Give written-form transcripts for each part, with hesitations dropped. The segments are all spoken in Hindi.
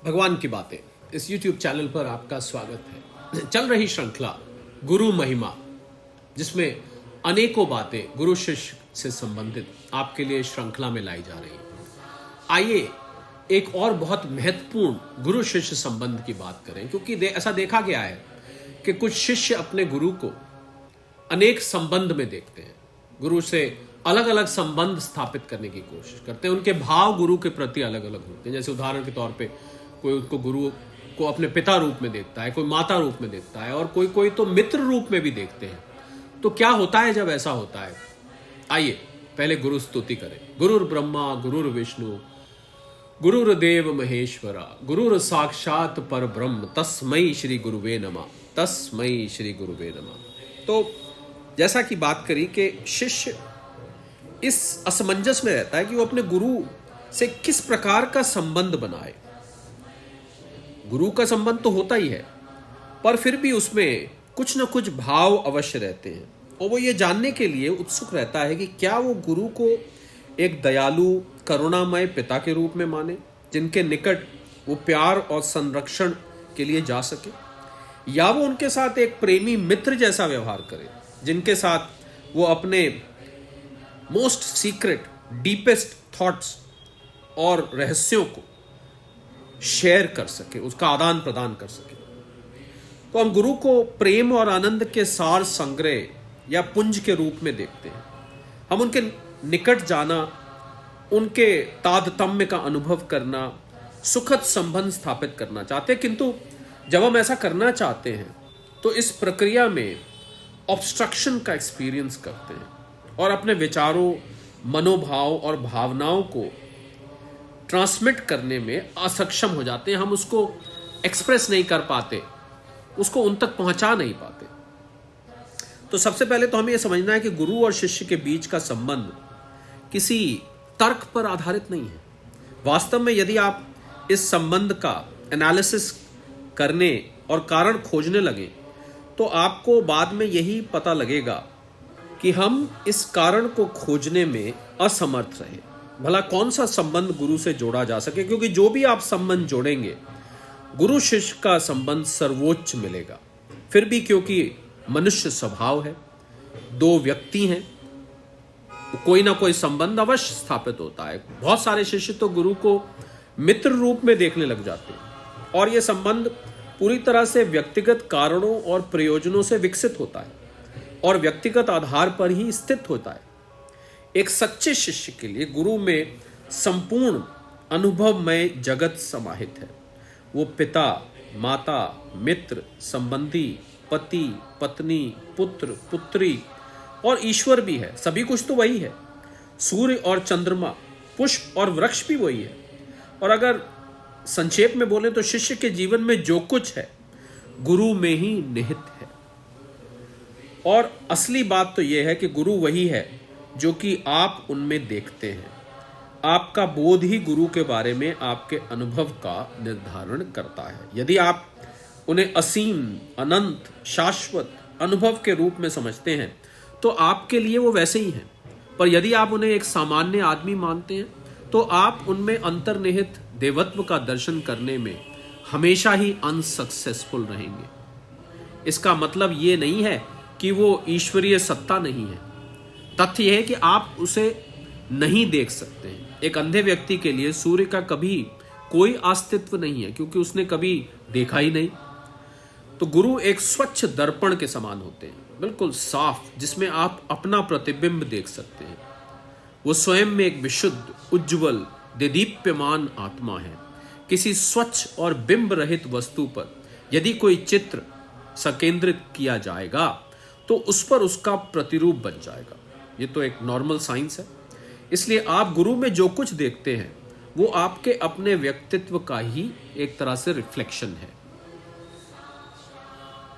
भगवान की बातें इस YouTube चैनल पर आपका स्वागत है। चल रही श्रृंखला गुरु महिमा, जिसमें अनेकों बातें गुरु शिष्य से संबंधित आपके लिए श्रृंखला में लाई जा रही है। आइए एक और बहुत महत्वपूर्ण गुरु शिष्य संबंध की बात करें, क्योंकि ऐसा देखा गया है कि कुछ शिष्य अपने गुरु को अनेक संबंध में देखते हैं, गुरु से अलग अलग संबंध स्थापित करने की कोशिश करते हैं। उनके भाव गुरु के प्रति अलग अलग होते हैं। जैसे उदाहरण के तौर पे कोई उसको गुरु को अपने पिता रूप में देखता है, कोई माता रूप में देखता है, और कोई कोई तो मित्र रूप में भी देखते हैं। तो क्या होता है जब ऐसा होता है? आइए पहले गुरु स्तुति करें। गुरुर ब्रह्मा गुरुर विष्णु गुरुर्देव महेश्वरा गुरुर साक्षात पर ब्रह्म तस्मै श्री गुरुवे नमः, तस्मै श्री गुरुवे नमः। तो जैसा कि बात करी कि शिष्य इस असमंजस में रहता है कि वो अपने गुरु से किस प्रकार का संबंध बनाए। गुरु का संबंध तो होता ही है, पर फिर भी उसमें कुछ न कुछ भाव अवश्य रहते हैं, और वो ये जानने के लिए उत्सुक रहता है कि क्या वो गुरु को एक दयालु करुणामय पिता के रूप में माने, जिनके निकट वो प्यार और संरक्षण के लिए जा सके, या वो उनके साथ एक प्रेमी मित्र जैसा व्यवहार करे, जिनके साथ वो अपने मोस्ट सीक्रेट डीपेस्ट थॉट्स और रहस्यों को शेयर कर सके, उसका आदान प्रदान कर सके। तो हम गुरु को प्रेम और आनंद के सार संग्रह या पुंज के रूप में देखते हैं। हम उनके निकट जाना, उनके तारतम्य का अनुभव करना, सुखद संबंध स्थापित करना चाहते हैं। किंतु जब हम ऐसा करना चाहते हैं तो इस प्रक्रिया में ऑब्स्ट्रक्शन का एक्सपीरियंस करते हैं और अपने विचारों, मनोभाव और भावनाओं को ट्रांसमिट करने में असक्षम हो जाते हैं। हम उसको एक्सप्रेस नहीं कर पाते, उसको उन तक पहुंचा नहीं पाते। तो सबसे पहले तो हमें यह समझना है कि गुरु और शिष्य के बीच का संबंध किसी तर्क पर आधारित नहीं है। वास्तव में यदि आप इस संबंध का एनालिसिस करने और कारण खोजने लगे तो आपको बाद में यही पता लगेगा कि हम इस कारण को खोजने में असमर्थ रहे। भला कौन सा संबंध गुरु से जोड़ा जा सके, क्योंकि जो भी आप संबंध जोड़ेंगे गुरु शिष्य का संबंध सर्वोच्च मिलेगा। फिर भी क्योंकि मनुष्य स्वभाव है, दो व्यक्ति हैं, कोई ना कोई संबंध अवश्य स्थापित होता है। बहुत सारे शिष्य तो गुरु को मित्र रूप में देखने लग जाते हैं, और यह संबंध पूरी तरह से व्यक्तिगत कारणों और प्रयोजनों से विकसित होता है और व्यक्तिगत आधार पर ही स्थित होता है। एक सच्चे शिष्य के लिए गुरु में संपूर्ण अनुभवमय जगत समाहित है। वो पिता, माता, मित्र, संबंधी, पति, पत्नी, पुत्र, पुत्री और ईश्वर भी है। सभी कुछ तो वही है। सूर्य और चंद्रमा, पुष्प और वृक्ष भी वही है। और अगर संक्षेप में बोलें तो शिष्य के जीवन में जो कुछ है गुरु में ही निहित है। और असली बात तो यह है कि गुरु वही है जो कि आप उनमें देखते हैं। आपका बोध ही गुरु के बारे में आपके अनुभव का निर्धारण करता है। यदि आप उन्हें असीम, अनंत, शाश्वत अनुभव के रूप में समझते हैं तो आपके लिए वो वैसे ही हैं। पर यदि आप उन्हें एक सामान्य आदमी मानते हैं तो आप उनमें अंतर्निहित देवत्व का दर्शन करने में हमेशा ही अनसक्सेसफुल रहेंगे। इसका मतलब ये नहीं है कि वो ईश्वरीय सत्ता नहीं है। तथ्य यह है कि आप उसे नहीं देख सकते हैं। एक अंधे व्यक्ति के लिए सूर्य का कभी कोई अस्तित्व नहीं है, क्योंकि उसने कभी देखा ही नहीं। तो गुरु एक स्वच्छ दर्पण के समान होते हैं, बिल्कुल साफ, जिसमें आप अपना प्रतिबिंब देख सकते हैं। वो स्वयं में एक विशुद्ध, उज्ज्वल, देदीप्यमान आत्मा है। किसी स्वच्छ और बिंब रहित वस्तु पर यदि कोई चित्र संकेंद्रित किया जाएगा तो उस पर उसका प्रतिरूप बन जाएगा। ये तो एक नॉर्मल साइंस है। इसलिए आप गुरु में जो कुछ देखते हैं वो आपके अपने व्यक्तित्व का ही एक तरह से रिफ्लेक्शन है।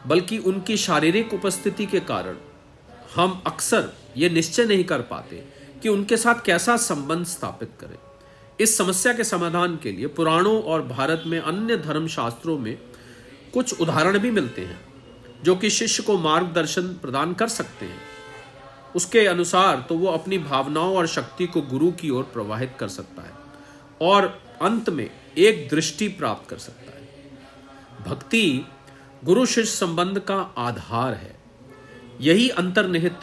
बल्कि उनकी शारीरिक उपस्थिति के कारण हम अक्सर ये निश्चय नहीं कर पाते कि उनके साथ कैसा संबंध स्थापित करें। इस समस्या के समाधान के लिए पुराणों और भारत में अन्य धर्म शास्त्रों में कुछ उदाहरण भी मिलते हैं जो कि शिष्य को मार्गदर्शन प्रदान कर सकते हैं। उसके अनुसार तो वो अपनी भावनाओं और शक्ति को गुरु की ओर प्रवाहित कर सकता है और अंत में एक दृष्टि प्राप्त कर सकता है। भक्ति गुरु शिष्य संबंध का आधार है, यही अंतर्निहित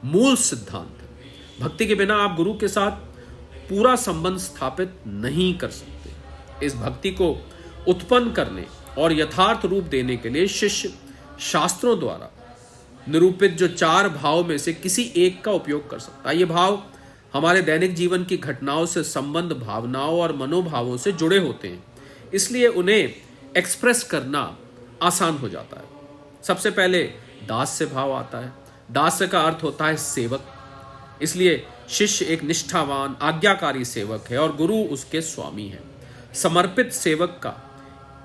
मूल सिद्धांत है। भक्ति के बिना आप गुरु के साथ पूरा संबंध स्थापित नहीं कर सकते। इस भक्ति को उत्पन्न करने और यथार्थ रूप देने के लिए शिष्य शास्त्रों द्वारा निरूपित जो 4 भाव में से किसी एक का उपयोग कर सकता है। ये भाव हमारे दैनिक जीवन की घटनाओं से संबंध भावनाओं और मनोभावों से जुड़े होते हैं, इसलिए उन्हें एक्सप्रेस करना आसान हो जाता है। सबसे पहले दास से भाव आता है। दास का अर्थ होता है सेवक, इसलिए शिष्य एक निष्ठावान आज्ञाकारी सेवक है और गुरु उसके स्वामी है। समर्पित सेवक का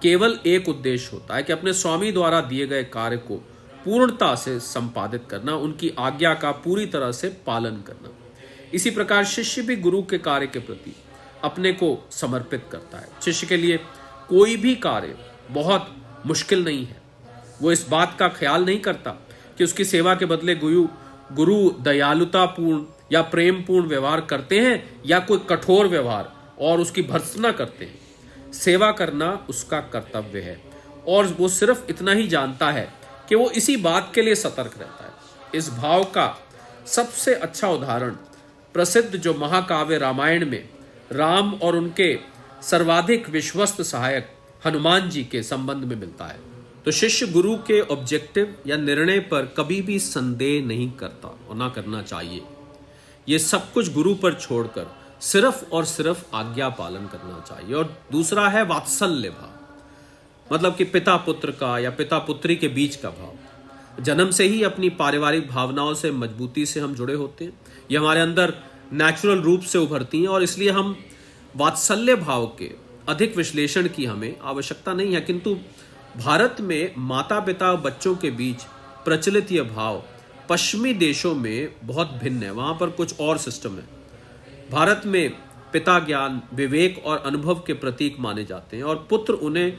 केवल एक उद्देश्य होता है कि अपने स्वामी द्वारा दिए गए कार्य को पूर्णता से संपादित करना, उनकी आज्ञा का पूरी तरह से पालन करना। इसी प्रकार शिष्य भी गुरु के कार्य के प्रति अपने को समर्पित करता है। शिष्य के लिए कोई भी कार्य बहुत मुश्किल नहीं है। वो इस बात का ख्याल नहीं करता कि उसकी सेवा के बदले गुरु दयालुतापूर्ण या प्रेमपूर्ण व्यवहार करते हैं या कोई कठोर व्यवहार और उसकी भर्त्सना करते हैं। सेवा करना उसका कर्तव्य है और वो सिर्फ इतना ही जानता है कि वो इसी बात के लिए सतर्क रहता है। इस भाव का सबसे अच्छा उदाहरण प्रसिद्ध जो महाकाव्य रामायण में राम और उनके सर्वाधिक विश्वस्त सहायक हनुमान जी के संबंध में मिलता है। तो शिष्य गुरु के ऑब्जेक्टिव या निर्णय पर कभी भी संदेह नहीं करता और ना करना चाहिए। ये सब कुछ गुरु पर छोड़कर सिर्फ और सिर्फ आज्ञा पालन करना चाहिए। और दूसरा है वात्सल्य भाव, मतलब कि पिता पुत्र का या पिता पुत्री के बीच का भाव। जन्म से ही अपनी पारिवारिक भावनाओं से मजबूती से हम जुड़े होते हैं, ये हमारे अंदर नेचुरल रूप से उभरती हैं और इसलिए हम वात्सल्य भाव के अधिक विश्लेषण की हमें आवश्यकता नहीं है। किंतु भारत में माता पिता बच्चों के बीच प्रचलित यह भाव पश्चिमी देशों में बहुत भिन्न है, वहां पर कुछ और सिस्टम है। भारत में पिता ज्ञान, विवेक और अनुभव के प्रतीक माने जाते हैं और पुत्र उन्हें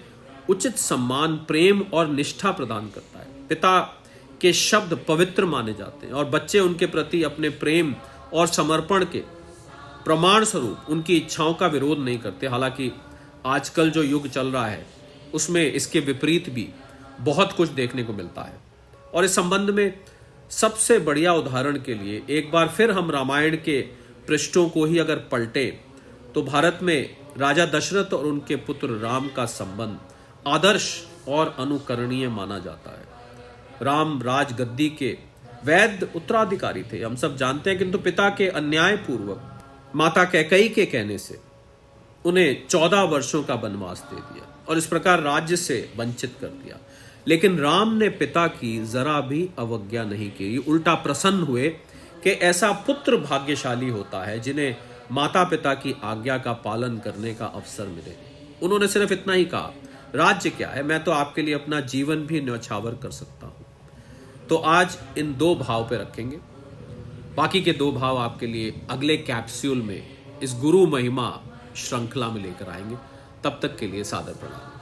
उचित सम्मान, प्रेम और निष्ठा प्रदान करता है। पिता के शब्द पवित्र माने जाते हैं और बच्चे उनके प्रति अपने प्रेम और समर्पण के प्रमाण स्वरूप उनकी इच्छाओं का विरोध नहीं करते। हालांकि आजकल जो युग चल रहा है उसमें इसके विपरीत भी बहुत कुछ देखने को मिलता है। और इस संबंध में सबसे बढ़िया उदाहरण के लिए एक बार फिर हम रामायण के पृष्ठों को ही अगर पलटे तो भारत में राजा दशरथ और उनके पुत्र राम का संबंध आदर्श और अनुकरणीय माना जाता है। राम राजगद्दी के वैध उत्तराधिकारी थे, हम सब जानते हैं, किंतु पिता के अन्याय पूर्वक माता कैकेयी के कहने से उन्हें 14 वर्षों का वनवास दे दिया और इस प्रकार राज्य से वंचित कर दिया। लेकिन राम ने पिता की जरा भी अवज्ञा नहीं की, उल्टा प्रसन्न हुए कि ऐसा पुत्र भाग्यशाली होता है जिन्हें माता पिता की आज्ञा का पालन करने का अवसर मिले। उन्होंने सिर्फ इतना ही कहा, राज्य क्या है, मैं तो आपके लिए अपना जीवन भी न्यौछावर कर सकता हूं। तो आज इन 2 भाव पे रखेंगे, बाकी के 2 भाव आपके लिए अगले कैप्सूल में इस गुरु महिमा श्रृंखला में लेकर आएंगे। तब तक के लिए सादर प्रणाम।